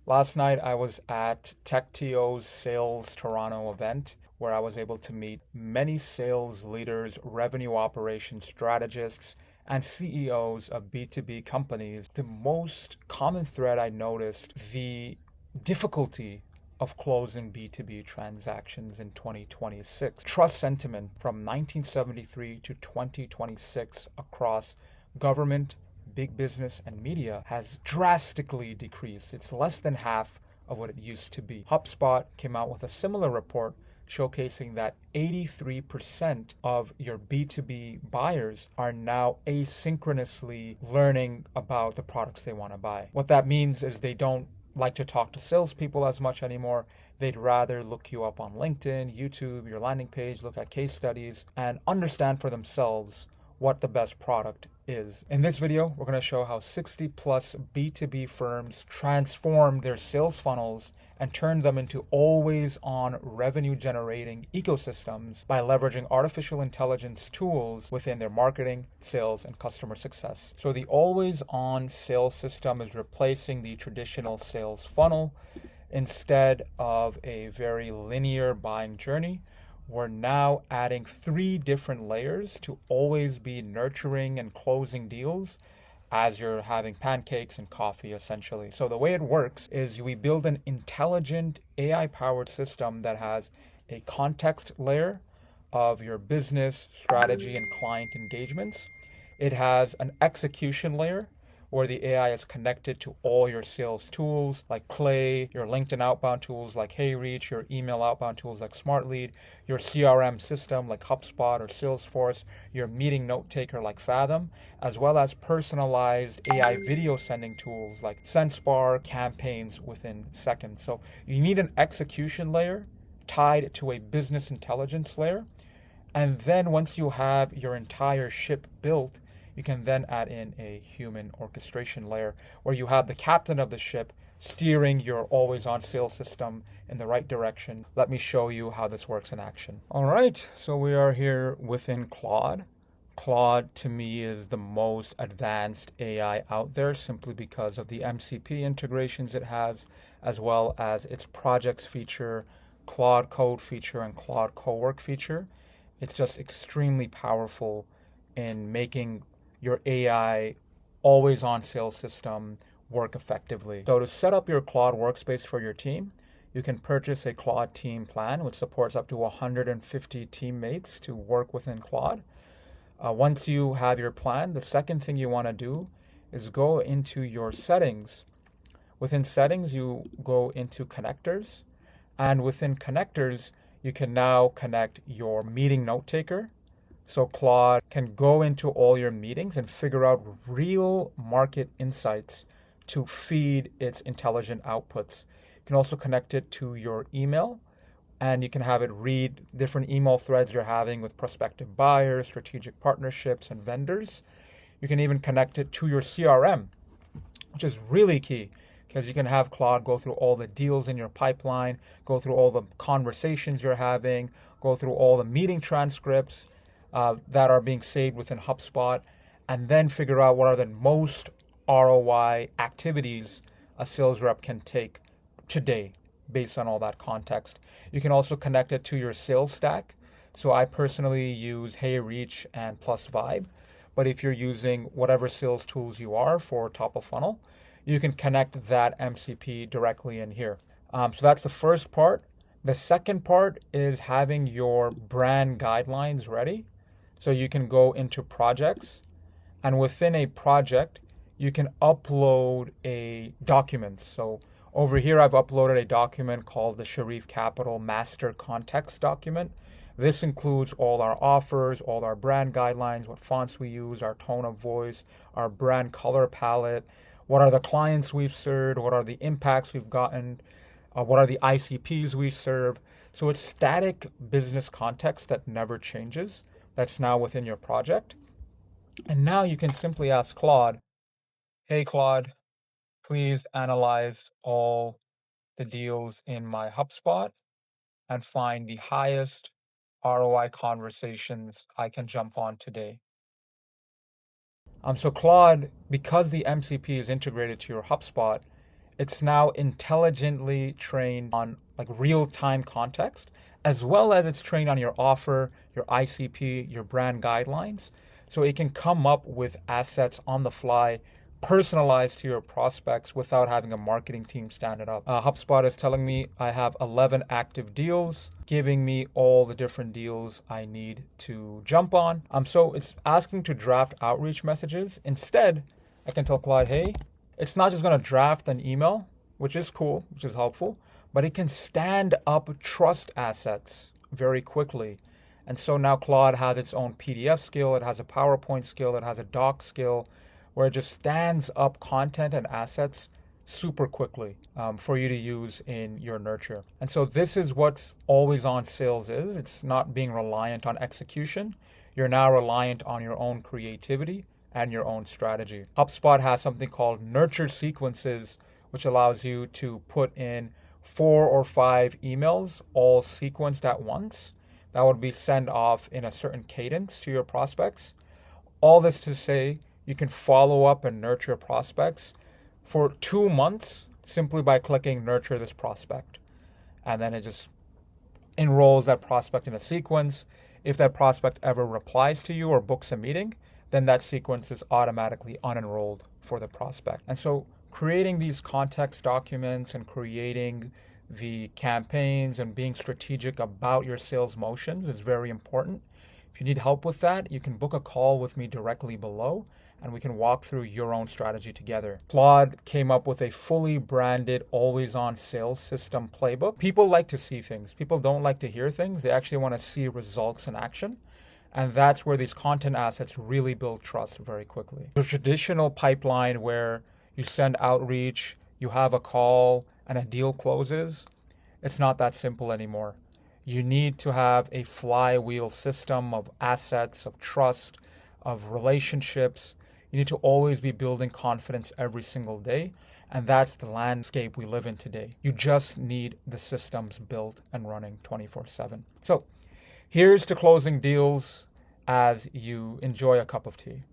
Last night I was at TechTO's Sales Toronto event where I was able to meet many sales leaders, revenue operations strategists, and CEOs of B2B companies. The most common thread I noticed, the difficulty of closing B2B transactions in 2026. Trust sentiment from 1973 to 2026 across government, big business, and media has drastically decreased. It's less than half of what it used to be. HubSpot came out with a similar report showcasing that 83% of your B2B buyers are now asynchronously learning about the products they want to buy. What that means is they don't like to talk to salespeople as much anymore. They'd rather look you up on LinkedIn, YouTube, your landing page, look at case studies, and understand for themselves what the best product is. In this video, we're going to show how 60 plus B2B firms transform their sales funnels and turn them into always on revenue generating ecosystems by leveraging artificial intelligence tools within their marketing, sales, and customer success. So the always on sales system is replacing the traditional sales funnel. Instead of a very linear buying journey, we're now adding 3 different layers to always be nurturing and closing deals as you're having pancakes and coffee, essentially. So the way it works is we build an intelligent AI-powered system that has a context layer of your business, strategy, and client engagements. It has an execution layer where the AI is connected to all your sales tools like Clay, your LinkedIn outbound tools like HeyReach, your email outbound tools like SmartLead, your CRM system like HubSpot or Salesforce, your meeting note taker like Fathom, as well as personalized AI video sending tools like SenseBar, campaigns within seconds. So you need an execution layer tied to a business intelligence layer. And then once you have your entire ship built, you can then add in a human orchestration layer where you have the captain of the ship steering your always on sales system in the right direction. Let me show you how this works in action. All right, so we are here within Claude. Claude to me is the most advanced AI out there simply because of the MCP integrations it has, as well as its projects feature, Claude Code feature, and Claude Cowork feature. It's just extremely powerful in making your AI always on sales system work effectively. So to set up your Claude workspace for your team, you can purchase a Claude team plan, which supports up to 150 teammates to work within Claude. Once you have your plan, the second thing you want to do is go into your settings. Within settings, you go into connectors, and within connectors, you can now connect your meeting note taker. So Claude can go into all your meetings and figure out real market insights to feed its intelligent outputs. You can also connect it to your email, and you can have it read different email threads you're having with prospective buyers, strategic partnerships, and vendors. You can even connect it to your CRM, which is really key because you can have Claude go through all the deals in your pipeline, go through all the conversations you're having, go through all the meeting transcripts that are being saved within HubSpot, and then figure out what are the most ROI activities a sales rep can take today based on all that context. You can also connect it to your sales stack. So I personally use HeyReach and Plus Vibe, but if you're using whatever sales tools you are for top of funnel, you can connect that MCP directly in here. So that's the first part. The second part is having your brand guidelines ready. So you can go into projects, and within a project, you can upload a document. So over here, I've uploaded a document called the Sharif Capital Master Context document. This includes all our offers, all our brand guidelines, what fonts we use, our tone of voice, our brand color palette, what are the clients we've served, what are the impacts we've gotten, what are the ICPs we serve. So it's static business context that never changes. That's now within your project. And now you can simply ask Claude, hey Claude, please analyze all the deals in my HubSpot and find the highest ROI conversations I can jump on today. So Claude, because the MCP is integrated to your HubSpot, It's now intelligently trained on like real-time context, as well as it's trained on your offer, your ICP, your brand guidelines. So it can come up with assets on the fly, personalized to your prospects without having a marketing team stand it up. HubSpot is telling me I have 11 active deals, giving me all the different deals I need to jump on. So it's asking to draft outreach messages. Instead, I can tell Claude, hey, it's not just going to draft an email, which is cool, which is helpful, but it can stand up trust assets very quickly. And so now Claude has its own PDF skill, it has a PowerPoint skill, it has a doc skill, where it just stands up content and assets super quickly for you to use in your nurture. And so this is what always on sales is. It's not being reliant on execution. You're now reliant on your own creativity and your own strategy. HubSpot has something called nurture sequences, which allows you to put in 4 or 5 emails all sequenced at once. That would be sent off in a certain cadence to your prospects. All this to say, you can follow up and nurture prospects for 2 months simply by clicking nurture this prospect. And then it just enrolls that prospect in a sequence. If that prospect ever replies to you or books a meeting, then that sequence is automatically unenrolled for the prospect. And so creating these context documents and creating the campaigns and being strategic about your sales motions is very important. If you need help with that, you can book a call with me directly below and we can walk through your own strategy together. Claude came up with a fully branded, always-on sales system playbook. People like to see things. People don't like to hear things. They actually want to see results in action. And that's where these content assets really build trust very quickly. The traditional pipeline where you send outreach, you have a call, and a deal closes, it's not that simple anymore. You need to have a flywheel system of assets, of trust, of relationships. You need to always be building confidence every single day. And that's the landscape we live in today. You just need the systems built and running 24/7. So here's to closing deals as you enjoy a cup of tea.